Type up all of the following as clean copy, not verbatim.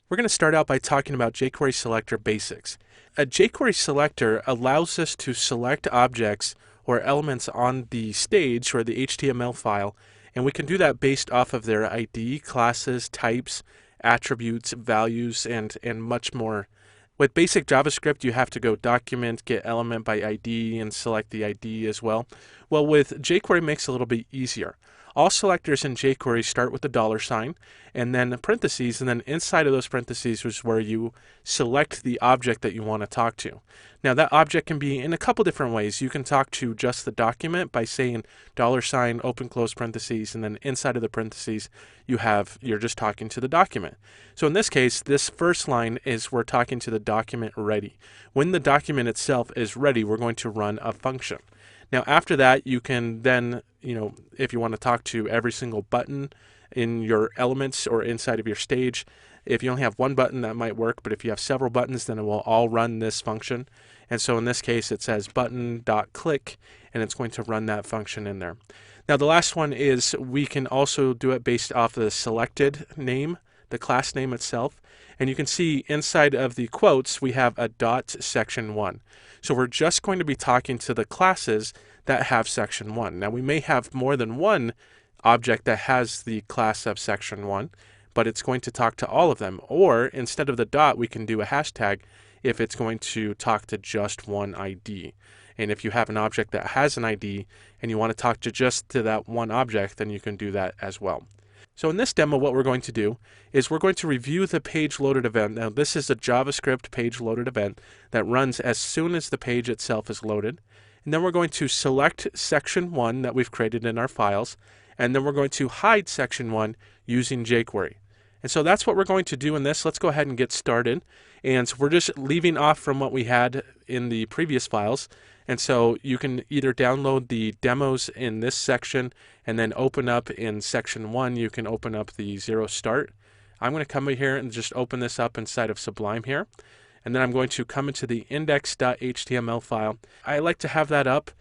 We're going to start out by talking about jQuery Selector basics. A jQuery Selector allows us to select objects or elements on the stage or the HTML file, and we can do that based off of their ID, classes, types, attributes, values, and much more. With basic JavaScript, you have to go document, get element by ID, and select the ID as well. Well, with jQuery, it makes it a little bit easier. All selectors in jQuery start with the $, and then parentheses, and then inside of those parentheses is where you select the object that you want to talk to. Now, that object can be in a couple different ways. You can talk to just the document by saying $, open close parentheses, and then inside of the parentheses, you're just talking to the document. So in this case, this first line is we're talking to the document ready. When the document itself is ready, we're going to run a function. Now, after that, you can then, if you want to talk to every single button in your elements or inside of your stage, if you only have one button, that might work, but if you have several buttons, then it will all run this function. And so in this case, it says button.click, and it's going to run that function in there. Now, the last one is we can also do it based off the selected name, the class name itself. And you can see inside of the quotes, we have a .section1. So we're just going to be talking to the classes that have section 1. Now, we may have more than one object that has the class of section 1, but it's going to talk to all of them. Or instead of the dot, we can do a hashtag if it's going to talk to just one ID. And if you have an object that has an ID and you want to talk to that one object, then you can do that as well. So in this demo, what we're going to do is we're going to review the page loaded event. Now, this is a JavaScript page loaded event that runs as soon as the page itself is loaded. And then we're going to select section 1 that we've created in our files. And then we're going to hide section 1 using jQuery. And so that's what we're going to do in this. Let's go ahead and get started. And we're just leaving off from what we had in the previous files. And so you can either download the demos in this section and then open up in section 1, you can open up the 0 start. I'm going to come in here and just open this up inside of Sublime here. And then I'm going to come into the index.html file. I like to have that up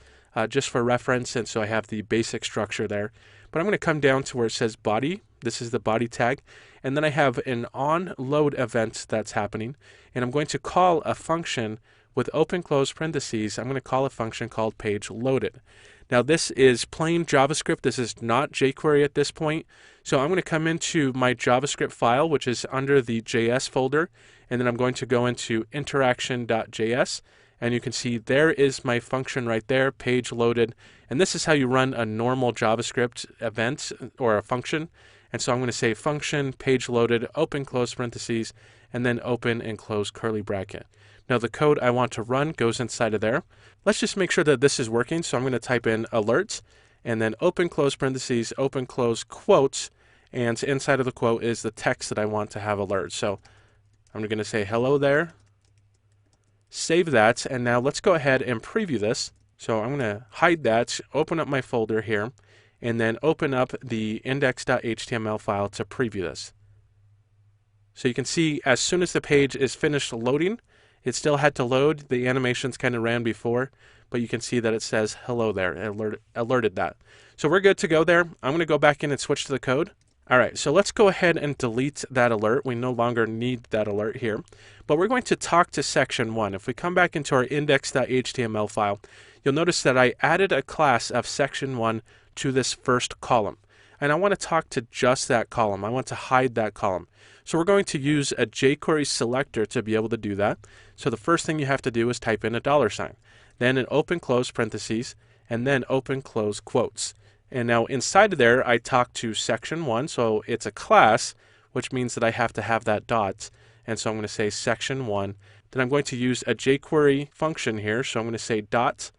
just for reference, and so I have the basic structure there. But I'm going to come down to where it says body. This is the body tag. And then I have an onLoad event that's happening. And I'm going to call a function with open close parentheses. I'm going to call a function called page loaded. Now, this is plain JavaScript. This is not jQuery at this point. So I'm going to come into my JavaScript file, which is under the JS folder. And then I'm going to go into interaction.js. And you can see there is my function right there, page loaded. And this is how you run a normal JavaScript event or a function. And so I'm going to say function page loaded, open close parentheses, and then open and close curly bracket. Now, the code I want to run goes inside of there. Let's just make sure that this is working. So I'm going to type in alert and then open close parentheses, open close quotes. And inside of the quote is the text that I want to have alert. So I'm going to say hello there. Save that, and now let's go ahead and preview this. So I'm going to hide that, open up my folder here, and then open up the index.html file to preview this. So you can see as soon as the page is finished loading, it still had to load. The animations kind of ran before, but you can see that it says hello there. It alerted that. So we're good to go there. I'm going to go back in and switch to the code. All right, so let's go ahead and delete that alert. We no longer need that alert here, but we're going to talk to section 1. If we come back into our index.html file, you'll notice that I added a class of section 1 to this first column, and I want to talk to just that column. I want to hide that column. So we're going to use a jQuery selector to be able to do that. So the first thing you have to do is type in a $, then an open close parentheses, and then open close quotes. And now inside of there, I talk to section 1, so it's a class, which means that I have to have that dot. And so I'm going to say section 1. Then I'm going to use a jQuery function here, so I'm going to say dot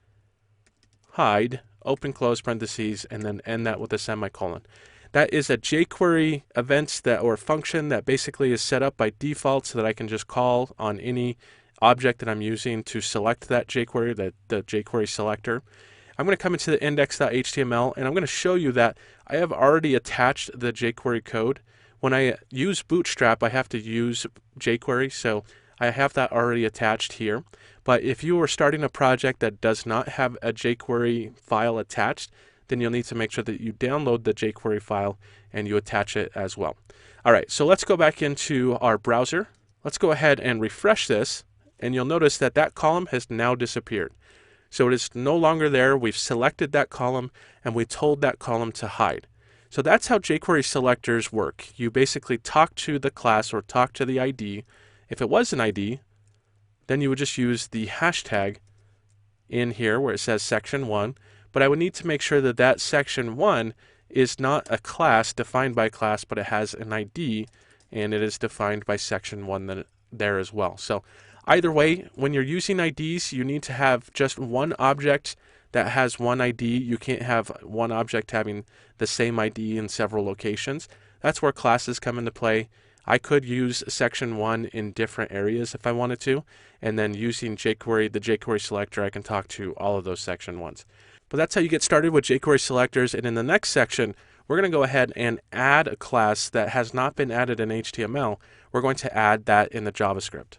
hide, open close parentheses, and then end that with a semicolon. That is a jQuery event or function that basically is set up by default so that I can just call on any object that I'm using to select that jQuery, the jQuery selector. I'm going to come into the index.html, and I'm going to show you that I have already attached the jQuery code. When I use Bootstrap, I have to use jQuery, so I have that already attached here. But if you are starting a project that does not have a jQuery file attached, then you'll need to make sure that you download the jQuery file and you attach it as well. All right, so let's go back into our browser. Let's go ahead and refresh this, and you'll notice that that column has now disappeared. So it is no longer there. We've selected that column, and we told that column to hide. So that's how jQuery selectors work. You basically talk to the class or talk to the ID. If it was an ID, then you would just use the hashtag in here where it says section 1. But I would need to make sure that that section 1 is not a class defined by class, but it has an ID, and it is defined by section 1 there as well. So either way, when you're using IDs, you need to have just one object that has one ID. You can't have one object having the same ID in several locations. That's where classes come into play. I could use section 1 in different areas if I wanted to, and then using jQuery, the jQuery selector, I can talk to all of those section 1s. But that's how you get started with jQuery selectors, and in the next section, we're going to go ahead and add a class that has not been added in HTML. We're going to add that in the JavaScript.